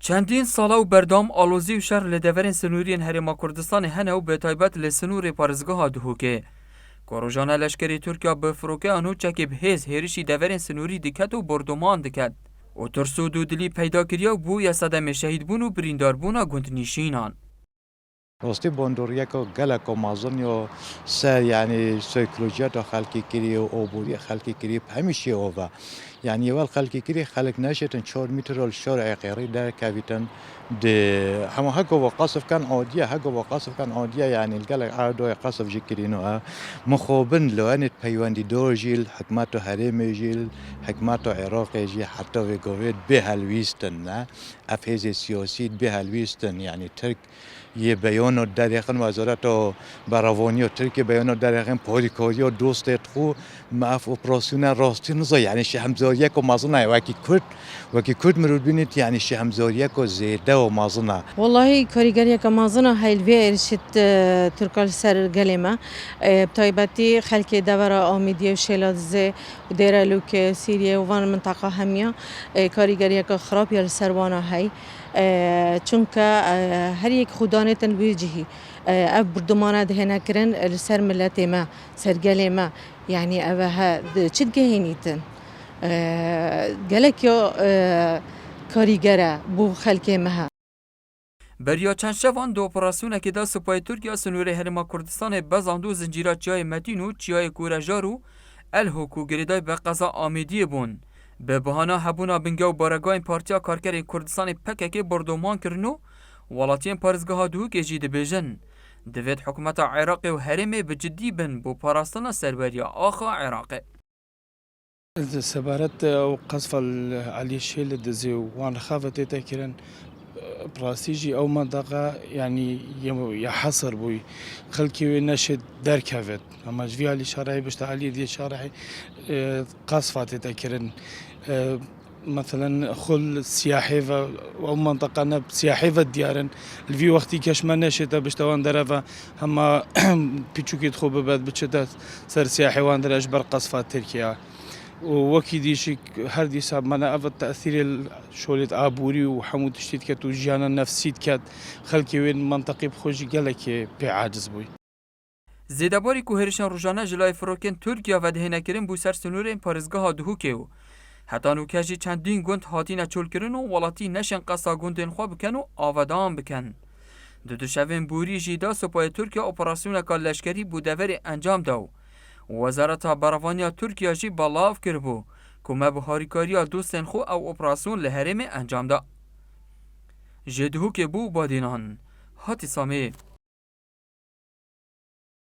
چندین ساله و بردام آلوزی و شر لدورین سنورین هرما کردستان هنه و به تایبت لسنور پارزگاه دهوکه. کروجانه لشکری ترکیا به فروکه آنو چکی بهیز هیرشی دورین سنوری دکت و بردمان دکت. و ترسو دودلی پیدا کریا و بوی صدم شهید بون و بریندار بونا گند نیشینان. راستی باندوریه که گلک و مازن یا سر یعنی سیکولوژیات خلقی کری و عبوری خلقی کری همیشه اوه یعنی اول خلقی کری خلق نشدن 4 متر الشارع غیری در کویتن ده همه هک و قصف کن عادیه هک و قصف کن عادیه یعنی الگلک عادی قصف جکرینو مخابن لعنت پیوندی دور جیل حکمت و حرم جیل حکمت و عراق جیل حتی و گوید به هلویستن نه افهز سیاسی به هلویستن یعنی ترک یه بیان دقیقاً وزارت براوانی و ترک بیان دقیقاً پاریکاری و دوست خو معف اپراسیون راستی نزا یعنی شهمزاریه که مازنه وکی کرد مرود بینید یعنی شهمزاریه که زیده و مازنه والله کاریگری که مازنه هیلوی ارشد ترکال سر گلیمه بتایبتی خلک دور آمیدی و شلادزه و دیرالوک سوریه و وان منطقه همیا کاریگری که خراب یا سروانه هی چونکه هر یک خودانه تنویجهی اف بردمانه دهنه کرن سر ملت ما سر گلی ما یعنی اوها چید گهینیتن گلک یا کاریگره بو خلک مها بریا چند شوان دو اپراسیون که دا سپاه ترکیا سنوره هرما کردستان بزاندو زنجیرات چیای متینو چیای کورجارو الهوکو گریدای به قضا آمیدی بون به بهانه هبونا بنگه و بارگاه پارتیا کارگر کردستان پکک بردومان کرنو ولاتین پارزگاه دو که جید بیجن دوید حکومت عراق و هرمه بجدی بن بو پاراستان سربریا آخا عراق سبارت او قصف علي الشيل الدزي وان خافت تكرن براسيجي او منطقه يعني يحصر بوي خلكي نشد دركفت اما جفي علي شارعي بشتغلي دي شارعي قصفات تكرن مثلا خل سياحي او منطقه سياحي ديارن الفي وقتي كاش ما نشته بشتوان درفه هما بيتشوكي تخو ببد بتشدات سر سياحي وان درج بر قصفات تركيا ووكي ديشك هر دي ساب منا افت تاثير شولت ابوري وحمود تشتيت كات وجانا نفسيت كات خلكي وين منطقي بخوش قالك بعاجز بوي زیداباری که هرشان روزانه جلوی فروکن ترکیا و دهنه کرن بو سر سنور پارزگاه دهوکه حتی نوکجی چندین گند هاتین چول کرن و ولاتی نشن قصا گندن خواه بکن و آودان بکن. دو شوین بوری جیدا سپاه ترکیا اپراسیون که لشکری بودور انجام داو. وزارت براوانی ترکیا جی بالاف کربو که مبهاریکاری دوستن خو او اپراسیون لهرم انجام دا. جدهو که بو بادینان هاتی سامی